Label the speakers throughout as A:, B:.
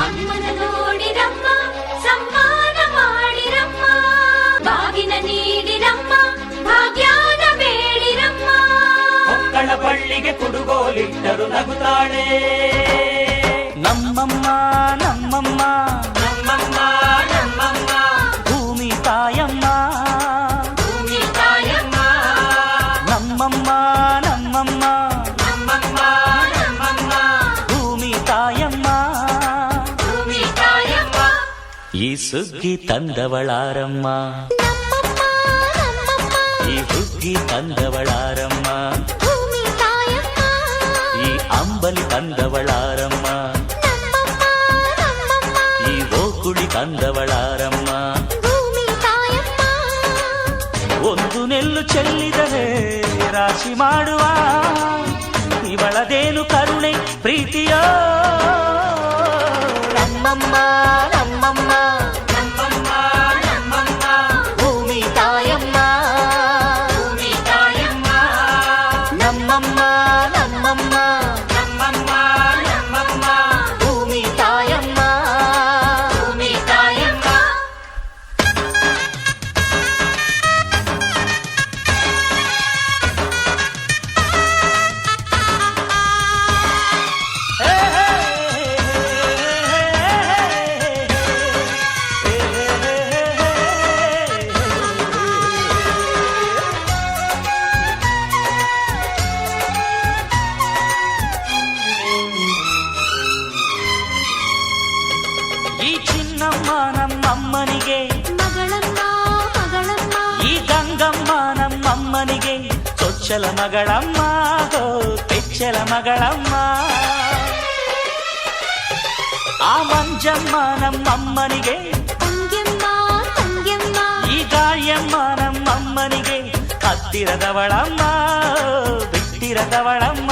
A: ಅಮ್ಮನ ನೋಡಿರಮ್ಮ ಸಮ್ಮಾನ ಮಾಡಿರಮ್ಮ ಬಾಗಿನ ನೀಡಿರಮ್ಮ ಭಾಗ್ಯಾನ ಬೇಡಿರಮ್ಮ
B: ಮಕ್ಕಳ ಬಳ್ಳಿಗೆ ಕುಡುಗೋಲಿಟ್ಟರು ನಗುತ್ತಾಳೆ
C: ನಮ್ಮಮ್ಮ ನಮ್ಮಮ್ಮ
B: ನಮ್ಮಮ್ಮ ನಮ್ಮಮ್ಮ
C: ಭೂಮಿ ತಾಯಮ್ಮ
A: ಭೂಮಿ ತಾಯಮ್ಮ
C: ನಮ್ಮಮ್ಮ ನಮ್ಮಮ್ಮ
B: ನಮ್ಮಮ್ಮ ನಮ್ಮಮ್ಮ
C: ಭೂಮಿ ತಾಯಮ್ಮ
A: ಭೂಮಿ ತಾಯಮ್ಮ
C: ಈ ಸುಗ್ಗಿ ತಂದವಳಾರಮ್ಮ ಈ ಹುಗ್ಗಿ ತಂದವಳಾರಮ್ಮ
A: ಭೂಮಿ ತಾಯಮ್ಮ
C: ಈ ಅಂಬಲಿ ತಂದವಳಾರಮ್ಮ ಈ ಓಕುಳಿ ತಂದವಳಾರಮ್ಮ
A: ಭೂಮಿ ತಾಯಮ್ಮ
C: ಒಂದು ನೆಲ್ಲು ಚೆಲ್ಲಿದರೆ ರಾಶಿ ಮಾಡುವ ಇವಳದೇನು ಕರುಣೆ ಪ್ರೀತಿಯೋ ನಮ್ಮಮ್ಮ ನಮ್ಮಮ್ಮ
B: ನಮ್ಮಮ್ಮ ನಮ್ಮಮ್ಮ
C: ಭೂಮಿ ತಾಯಮ್ಮ
B: ಭೂಮಿ ತಾಯಮ್ಮ
C: ನಮ್ಮಮ್ಮ ನಮ್ಮಮ್ಮ
B: ನಮ್ಮಮ್ಮ ನಮ್ಮಮ್ಮ
C: ಭೂಮಿ ತಾಯಮ್ಮ
A: ಭೂಮಿ ತಾಯಮ್ಮ
C: ಈ ಚಿನ್ನಮ್ಮ ನಮ್ಮಮ್ಮನಿಗೆ
A: ಮಗಳಮ್ಮ ಮಗಳಮ್ಮ
C: ಈ ಗಂಗಮ್ಮ ನಮ್ಮಮ್ಮನಿಗೆ ಚೊಚ್ಚಲ ಮಗಳಮ್ಮ ಹೋ ತೆಚ್ಚಲ ಮಗಳಮ್ಮ ಆ ಮಂಜಮ್ಮ ನಮ್ಮಮ್ಮನಿಗೆ
A: ತಂಗ್ಯಮ್ಮ ತಂಗ್ಯಮ್ಮ
C: ಈ ಗಾಳಿಯಮ್ಮ ನಮ್ಮಮ್ಮನಿಗೆ ಹತ್ತಿರದವಳಮ್ಮ ಬಿಟ್ಟಿರದವಳಮ್ಮ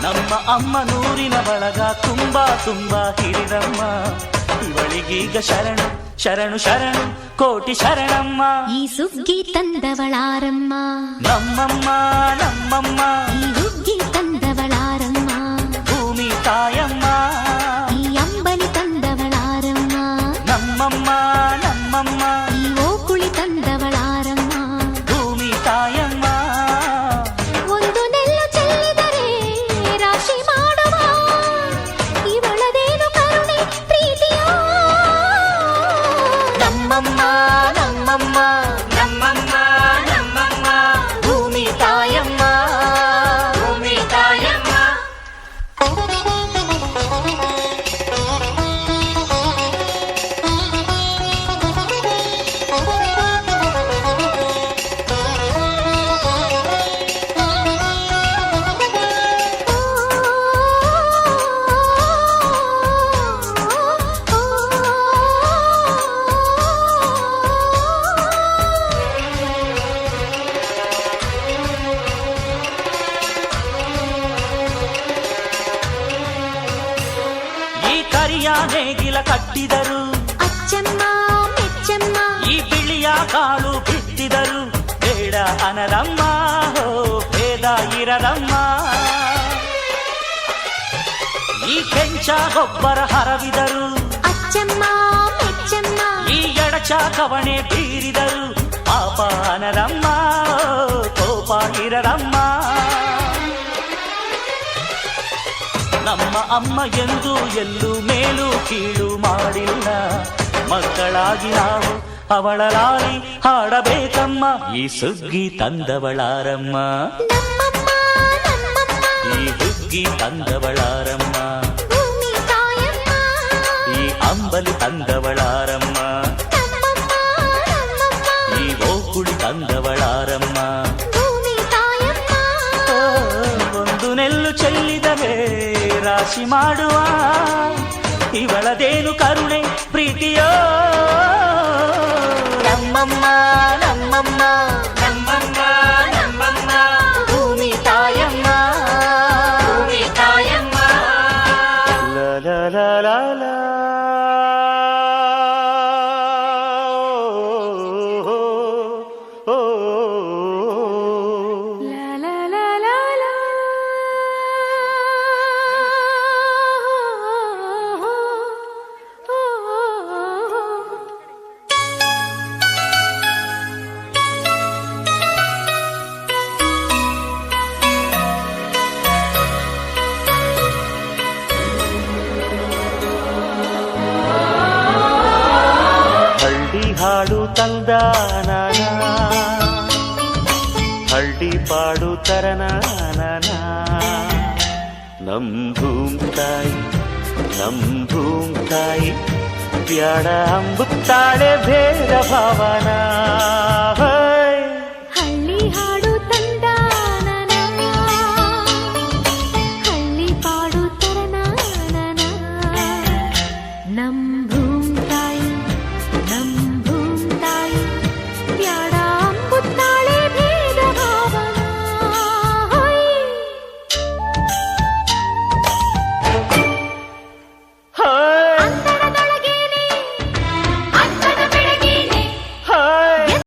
C: ನಮ್ಮ ಅಮ್ಮ ನೂರಿನ ಬಳಗ ತುಂಬಾ ತುಂಬಾ ಹಿರಿದಮ್ಮ ಇವಳಿಗೀಗ ಶರಣು ಶರಣು ಶರಣು ಕೋಟಿ ಶರಣಮ್ಮ
A: ಈ ಸುಗ್ಗಿ ತಂದವಳಾರಮ್ಮ
C: ನಮ್ಮಮ್ಮ ನಮ್ಮಮ್ಮ
A: ಈ ಹುಗ್ಗಿ ತಂದವಳಾರಮ್ಮ
C: ಭೂಮಿ ತಾಯಮ್ಮ
A: ಈ ಅಂಬಲಿ ತಂದವಳಾರಮ್ಮ
C: ನಮ್ಮಮ್ಮ ನಮ್ಮಮ್ಮ
A: ಈ ಓಕುಳಿ ತಂದವಳಾರಮ್ಮ
C: ಭೂಮಿ ತಾಯಮ್ಮ
A: ಒಂದು ನೆಲ್ಲು ಚೆಲ್ಲಿದರೆ ರಾಶಿ ಮಾಡುವ ಇವಳದೇನು ಕರುಣೆ ಪ್ರೀತಿಯೋ
C: ನಮ್ಮಮ್ಮ ನಮ್ಮಮ್ಮ
B: ನಮ್ಮಮ್ಮ ನಮ್ಮಮ್ಮ
C: ಭೂಮಿ ತಾಯಮ್ಮ
B: ಭೂಮಿ ತಾಯಮ್ಮ
C: ಈ ಕರಿಯ ನೇಗಿಲ ಕಟ್ಟಿದರು
A: ಅಚ್ಚಮ್ಮ ಮೆಚ್ಚಮ್ಮ
C: ಈ ಬಿಳಿಯ ಕಾಳು ಬಿತ್ತಿದರು ಬೇಡ ಅನರಮ್ಮ ಹೋ ಭೇದ ಇರದಮ್ಮ ಈ ಕೆಂಚ ಗೊಬ್ಬರ ಹರವಿದರು
A: ಅಚ್ಚಮ್ಮ ಮೆಚ್ಚಮ್ಮ
C: ಈ ಎಡಚ ಕವಣೆ ಬೀರಿದರು ಪಾಪ ಅನರಮ್ಮ ಕೋಪ ಇರದಮ್ಮ ನಮ್ಮ ಅಮ್ಮ ಎಂದು ಎಲ್ಲೂ ಮೇಲು ಕೀಳು ಮಾಡಿಲ್ಲ ಮಕ್ಕಳಾಗಿ ನಾವು ಅವಳ ಲಾಲಿ ಹಾಡಬೇಕಮ್ಮ ಈ ಸುಗ್ಗಿ ತಂದವಳಾರಮ್ಮ
A: ನಮ್ಮಮ್ಮ ನಮ್ಮಮ್ಮ
C: ಈ ಹುಗ್ಗಿ ತಂದವಳಾರಮ್ಮ
A: ಭೂಮಿ ತಾಯಮ್ಮ
C: ಈ ಅಂಬಲಿ ತಂದವಳಾರಮ್ಮ
A: ನಮ್ಮಮ್ಮ ನಮ್ಮಮ್ಮ
C: ಈ ಓಕುಳಿ ತಂದವಳಾರಮ್ಮ
A: ಭೂಮಿ ತಾಯಮ್ಮ
C: ಓ, ಒಂದು ನೆಲ್ಲು ಚೆಲ್ಲಿದರೆ ರಾಶಿ ಮಾಡುವ ಇವಳದೇನು ಕರುಣೆ ಪ್ರೀತಿಯೋ ನಮ್ಮಮ್ಮ ನಮ್ಮಮ್ಮ
B: ನಮ್ಮಮ್ಮ ನಮ್ಮಮ್ಮ
C: ಭೂಮಿ ತಾಯಮ್ಮ
B: ಭೂಮಿ ತಾಯಮ್ಮ
C: ಲ ಲ ಲ ಲ ಲ. ಓ, ಓ, ಓ.
A: ಲಾ ಲಾ ಲಾ ಲಾ ಲಾ
C: ತರನಾನನ ನಮ್ ಭೂಮ್ ತಾಯಿ ಬ್ಯಾಡ ಅಂಬುತ್ತಾಳೆ ಭೇದ ಭಾವನಾ